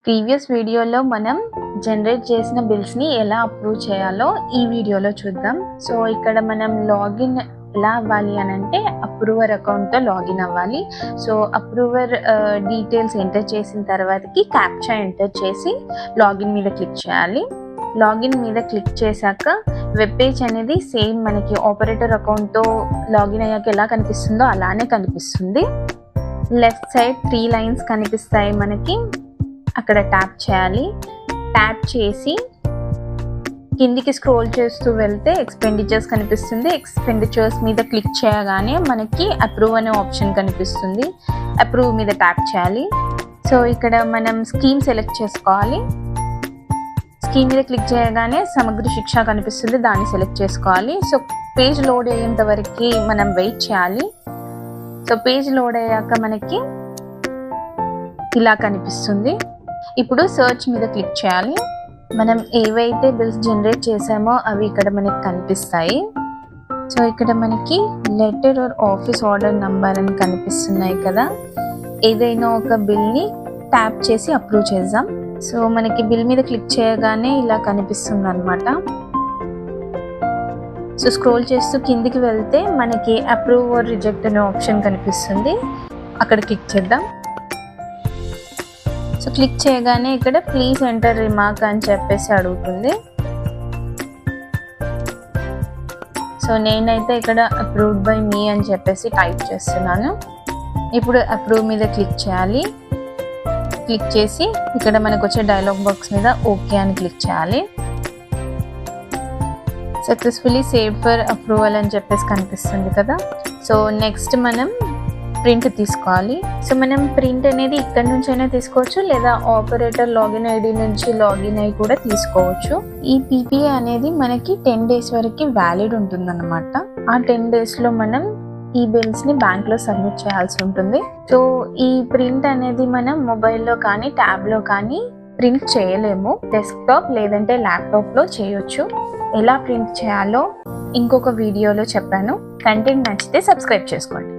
Previous వీడియోలో మనం generate చేసిన బిల్స్ని ఎలా అప్రూవ్ చేయాలో ఈ వీడియోలో చూద్దాం. సో ఇక్కడ మనం లాగిన్ ఎలా అవ్వాలి అని అంటే అప్రూవర్ అకౌంట్తో లాగిన్ అవ్వాలి. సో అప్రూవర్ డీటెయిల్స్ ఎంటర్ చేసిన తర్వాతకి క్యాప్చా ఎంటర్ చేసి లాగిన్ మీద క్లిక్ చేయాలి. లాగిన్ మీద క్లిక్ చేశాక వెబ్ పేజ్ అనేది సేమ్ మనకి ఆపరేటర్ అకౌంట్తో లాగిన్ అయ్యాక ఎలా కనిపిస్తుందో అలానే కనిపిస్తుంది. లెఫ్ట్ సైడ్ 3 లైన్స్ కనిపిస్తాయి మనకి, అక్కడ ట్యాప్ చేయాలి. ట్యాప్ చేసి కిందికి స్క్రోల్ చేస్తూ వెళ్తే ఎక్స్పెండిచర్స్ కనిపిస్తుంది. ఎక్స్పెండిచర్స్ మీద క్లిక్ చేయగానే మనకి అప్రూవ్ అనే ఆప్షన్ కనిపిస్తుంది. అప్రూవ్ మీద ట్యాప్ చేయాలి. సో ఇక్కడ మనం స్కీమ్ సెలెక్ట్ చేసుకోవాలి. స్కీమ్ మీద క్లిక్ చేయగానే సమగ్ర శిక్ష కనిపిస్తుంది, దాన్ని సెలెక్ట్ చేసుకోవాలి. సో పేజ్ లోడ్ అయ్యేంత వరకు మనం వెయిట్ చేయాలి. సో పేజ్ లోడ్ అయ్యాక మనకి ఇలా కనిపిస్తుంది. ఇప్పుడు సర్చ్ మీద క్లిక్ చేయాలి. మనం ఏవైతే బిల్స్ జనరేట్ చేసామో అవి ఇక్కడ మనకి కనిపిస్తాయి. సో ఇక్కడ మనకి letter or office order number అని కనిపిస్తున్నాయి కదా, ఏదైనా ఒక బిల్ని ట్యాప్ చేసి అప్రూవ్ చేద్దాం. సో మనకి బిల్ మీద క్లిక్ చేయగానే ఇలా కనిపిస్తుంది అనమాట. సో స్క్రోల్ చేస్తూ కిందికి వెళ్తే మనకి అప్రూవ్ ఆర్ రిజెక్ట్ అనే ఆప్షన్ కనిపిస్తుంది, అక్కడ క్లిక్ చేద్దాం. సో క్లిక్ చేయగానే ఇక్కడ ప్లీజ్ ఎంటర్ రిమార్క్ అని చెప్పేసి అడుగుతుంది. సో నేనైతే ఇక్కడ అప్రూవ్డ్ బై మీ అని చెప్పేసి టైప్ చేస్తున్నాను. ఇప్పుడు అప్రూవ్ మీద క్లిక్ చేయాలి. క్లిక్ చేసి ఇక్కడ మనకు వచ్చే డైలాగ్ బాక్స్ మీద ఓకే అని క్లిక్ చేయాలి. సక్సెస్ఫుల్లీ సేవ్డ్ ఫర్ అప్రూవల్ అని చెప్పేసి కనిపిస్తుంది కదా. సో నెక్స్ట్ మనం ప్రింట్ తీసుకోవాలి. సో మనం ప్రింట్ అనేది ఇక్కడ నుంచి అయినా తీసుకోవచ్చు, లేదా ఆపరేటర్ లాగిన్ ఐడి నుంచి లాగిన్ అయి కూడా తీసుకోవచ్చు. ఈ పీపీఏ అనేది మనకి 10 days వరకు వ్యాలిడ్ ఉంటుందన్నమాట. ఆ 10 daysలో మనం ఈ బిల్స్ని బ్యాంక్లో సబ్మిట్ చేయాల్సి ఉంటుంది. సో ఈ ప్రింట్ అనేది మనం మొబైల్లో కానీ ట్యాబ్లో కానీ ప్రింట్ చేయలేము. డెస్క్టాప్ లేదంటే ల్యాప్టాప్లో చేయొచ్చు. ఎలా ప్రింట్ చేయాలో ఇంకొక వీడియోలో చెప్పాను. కంటెంట్ నచ్చితే సబ్స్క్రైబ్ చేసుకోండి.